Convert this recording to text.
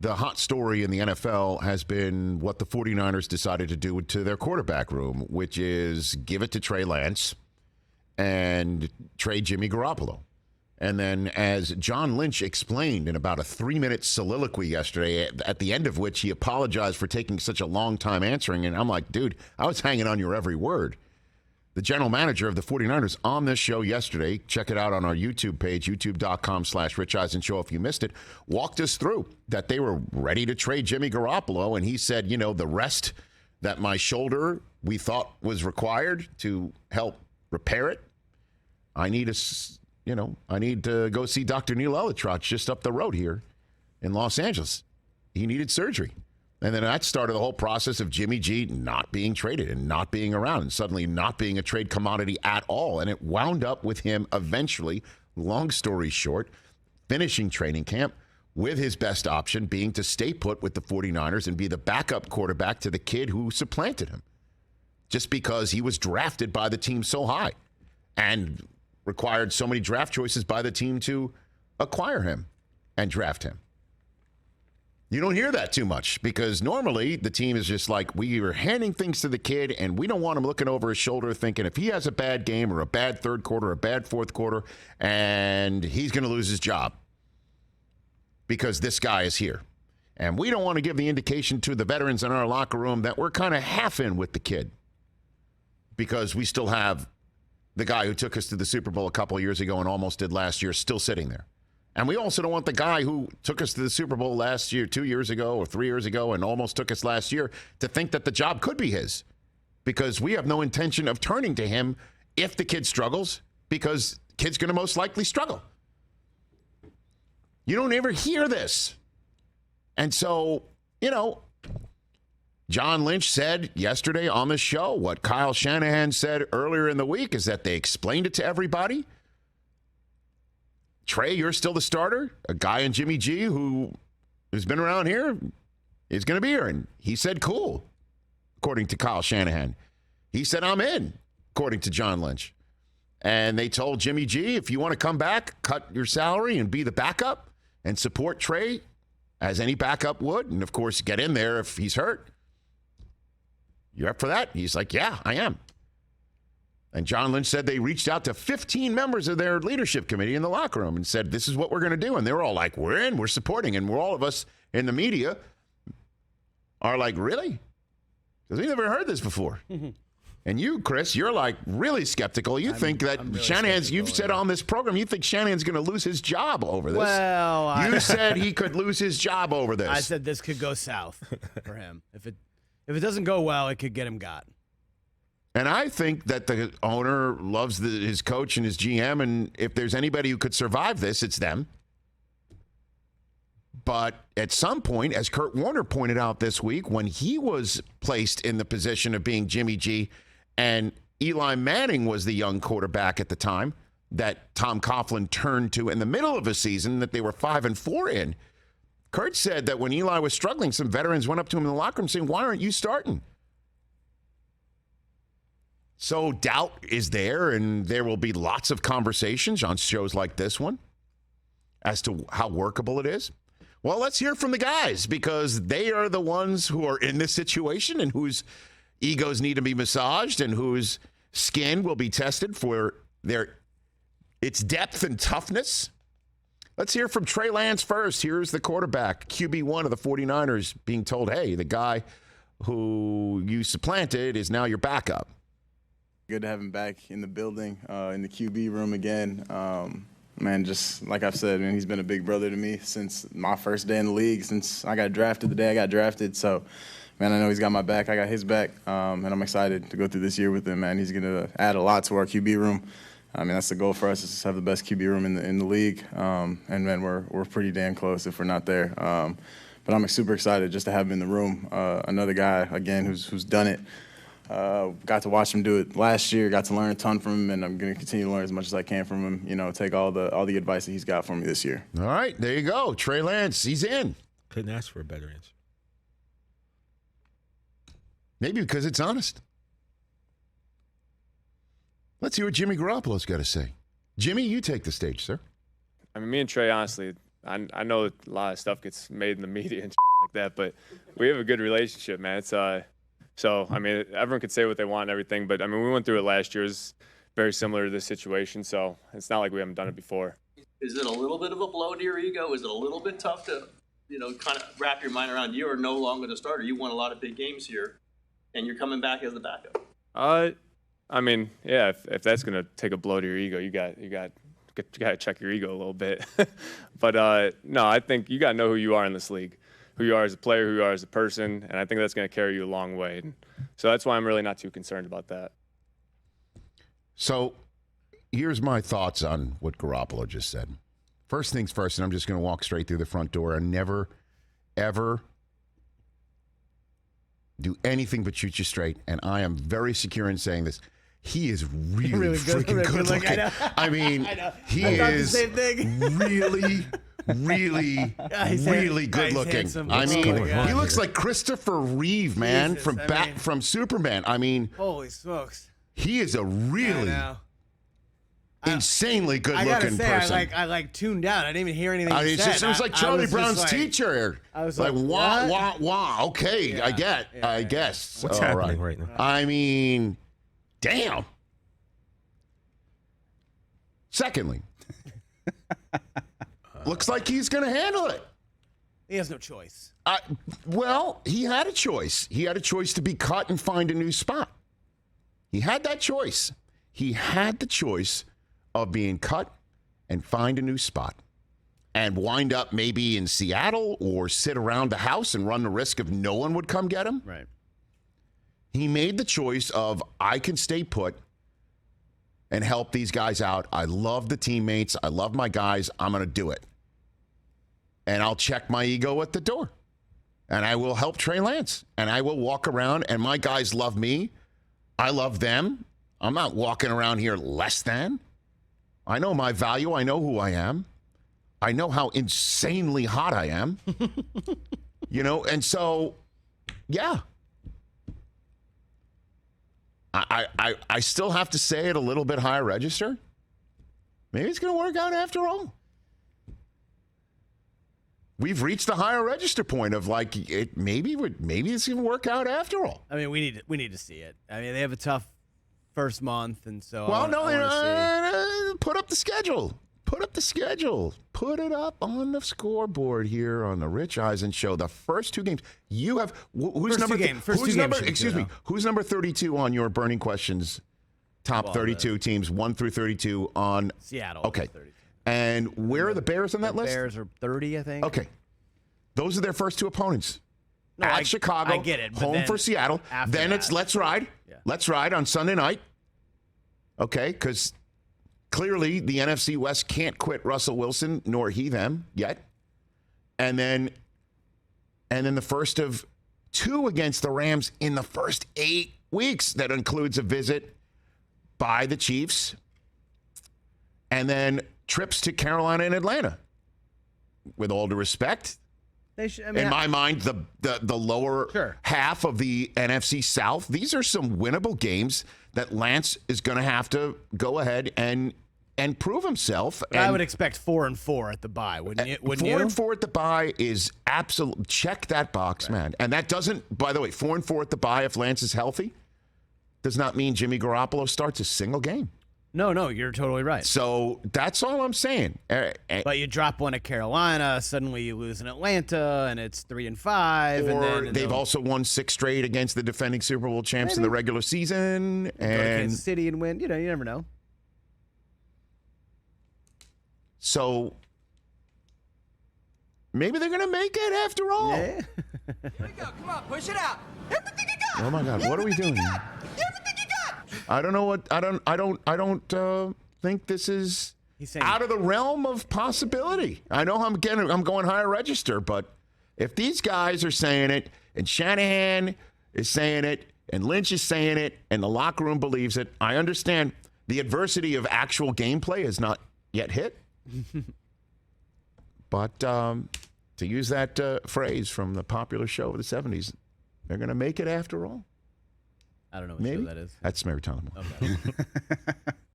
the hot story in the NFL has been what the 49ers decided to do to their quarterback room, which is give it to Trey Lance and trade Jimmy Garoppolo. And then, as John Lynch explained in about a 3-minute soliloquy yesterday, at the end of which he apologized for taking such a long time answering, and I'm like, dude, I was hanging on your every word. The general manager of the 49ers on this show yesterday, check it out on our YouTube page, youtube.com/Rich Eisen Show if you missed it, walked us through that they were ready to trade Jimmy Garoppolo, and he said, you know, the rest that my shoulder we thought was required to help repair it, I need to go see Dr. Neil Elitrach just up the road here in Los Angeles. He needed surgery. And then that started the whole process of Jimmy G not being traded and not being around and suddenly not being a trade commodity at all. And it wound up with him eventually, long story short, finishing training camp with his best option being to stay put with the 49ers and be the backup quarterback to the kid who supplanted him just because he was drafted by the team so high and required so many draft choices by the team to acquire him and draft him. You don't hear that too much because normally the team is just like, we are handing things to the kid and we don't want him looking over his shoulder thinking if he has a bad game or a bad third quarter or a bad fourth quarter and he's going to lose his job because this guy is here. And we don't want to give the indication to the veterans in our locker room that we're kind of half in with the kid because we still have the guy who took us to the Super Bowl a couple of years ago and almost did last year still sitting there. And we also don't want the guy who took us to the Super Bowl last year, 2 years ago or 3 years ago and almost took us last year to think that the job could be his because we have no intention of turning to him if the kid struggles because the kid's going to most likely struggle. You don't ever hear this. And so, you know, John Lynch said yesterday on the show what Kyle Shanahan said earlier in the week is that they explained it to everybody. Trey, you're still the starter. A guy in Jimmy G who's been around here is going to be here. And he said, cool, according to Kyle Shanahan. He said, I'm in, according to John Lynch. And they told Jimmy G, if you want to come back, cut your salary and be the backup and support Trey as any backup would. And, of course, get in there if he's hurt. You're up for that? He's like, yeah, I am. And John Lynch said they reached out to 15 members of their leadership committee in the locker room and said, this is what we're going to do. And they were all like, we're in, we're supporting. And we're all of us in the media are like, really? Because we never heard this before. And you, Chris, you're like really skeptical. You think that really Shanahan's, you've said on this program, you think Shanahan's going to lose his job over this. Well, you said he could lose his job over this. I said this could go south for him. If it doesn't go well, it could get him got. And I think that the owner loves his coach and his GM, and if there's anybody who could survive this, it's them. But at some point, as Kurt Warner pointed out this week, when he was placed in the position of being Jimmy G, and Eli Manning was the young quarterback at the time that Tom Coughlin turned to in the middle of a season that they were 5-4 in, Kurt said that when Eli was struggling, some veterans went up to him in the locker room saying, why aren't you starting? So doubt is there, and there will be lots of conversations on shows like this one as to how workable it is. Well, let's hear from the guys because they are the ones who are in this situation and whose egos need to be massaged and whose skin will be tested for its depth and toughness. Let's hear from Trey Lance first. Here's the quarterback, QB1 of the 49ers, being told, hey, the guy who you supplanted is now your backup. Good to have him back in the building, in the QB room again. Man, just like I've said, man, he's been a big brother to me since my first day in the league, since I got drafted, the day I got drafted. So, man, I know he's got my back. I got his back, and I'm excited to go through this year with him, man. He's going to add a lot to our QB room. I mean, that's the goal for us, is to have the best QB room in the league. And, man, we're pretty damn close if we're not there. But I'm super excited just to have him in the room. Another guy, again, who's done it. Got to watch him do it last year, got to learn a ton from him, and I'm going to continue to learn as much as I can from him, you know, take all the advice that he's got for me this year. All right, there you go. Trey Lance, he's in. Couldn't ask for a better answer. Maybe because it's honest. Let's hear what Jimmy Garoppolo's got to say. Jimmy, you take the stage, sir. I mean, me and Trey, honestly, I know a lot of stuff gets made in the media and like that, but we have a good relationship, man. It's so I mean, everyone could say what they want and everything, but I mean, we went through it last year. It's very similar to this situation, so it's not like we haven't done it before. Is it a little bit of a blow to your ego? Is it a little bit tough to, kind of wrap your mind around you are no longer the starter? You won a lot of big games here, and you're coming back as the backup. I mean, yeah, if that's gonna take a blow to your ego, you got to check your ego a little bit. But no, I think you got to know who you are in this league, who you are as a player, who you are as a person, and I think that's going to carry you a long way. So that's why I'm really not too concerned about that. So here's my thoughts on what Garoppolo just said. First things first, and I'm just going to walk straight through the front door and never, ever do anything but shoot you straight. And I am very secure in saying this. He is really freaking good looking. I mean, he is really, really good looking. I mean, he looks like Christopher Reeve, man, from Superman. I mean, holy smokes. He is a really insanely good looking person. I tuned out. I didn't even hear anything he said. It was like Charlie Brown's teacher. I was like, wah. Okay, yeah, I guess. What's happening right now? I mean, damn. Secondly, looks like he's going to handle it. He has no choice. Well, he had a choice. He had a choice to be cut and find a new spot. He had that choice. He had the choice of being cut and find a new spot and wind up maybe in Seattle or sit around the house and run the risk of no one would come get him. Right. He made the choice of, I can stay put and help these guys out. I love the teammates. I love my guys. I'm going to do it. And I'll check my ego at the door. And I will help Trey Lance. And I will walk around, and my guys love me. I love them. I'm not walking around here less than. I know my value. I know who I am. I know how insanely hot I am. And so, yeah. I still have to say it a little bit higher register. Maybe it's going to work out after all. We've reached the higher register point of maybe it's going to work out after all. I mean, we need to see it. I mean, they have a tough first month, and so put up the schedule. Put up the schedule. Put it up on the scoreboard here on the Rich Eisen Show. The first two games you have. Who's number 32 on your burning questions? Top 32 teams, 1 through 32 on Seattle. Okay, and where are the Bears on that list? Bears are 30, I think. Okay, those are their first two opponents. At Chicago, I get it. Home for Seattle. Then it's Let's Ride. Yeah. Let's Ride on Sunday night. Okay, because clearly the NFC West can't quit Russell Wilson, nor he them yet. And then the first of two against the Rams in the first 8 weeks. That includes a visit by the Chiefs. And then trips to Carolina and Atlanta. With all due respect, in my mind, the lower half of the NFC South, these are some winnable games that Lance is going to have to go ahead and prove himself. And I would expect 4-4 at the bye, wouldn't you? 4-4 at the bye is absolute. Check that box, man. And that doesn't, by the way, 4-4 at the bye if Lance is healthy does not mean Jimmy Garoppolo starts a single game. No, you're totally right. So that's all I'm saying. But you drop one at Carolina, suddenly you lose in Atlanta, and it's 3-5. Or they've also won 6 straight against the defending Super Bowl champs in the regular season. Go to Kansas City and win. You never know. So maybe they're going to make it after all. Yeah. Here we go. Come on, push it out. Everything you got. Oh my God, what are we doing? Everything you got. I don't know what I don't think this is out of the realm of possibility. I know I'm going higher register, but if these guys are saying it and Shanahan is saying it and Lynch is saying it and the locker room believes it, I understand the adversity of actual gameplay has not yet hit. But to use that phrase from the popular show of the 70s, they're going to make it after all. I don't know what show that is. That's Mary Tyler Moore. Okay.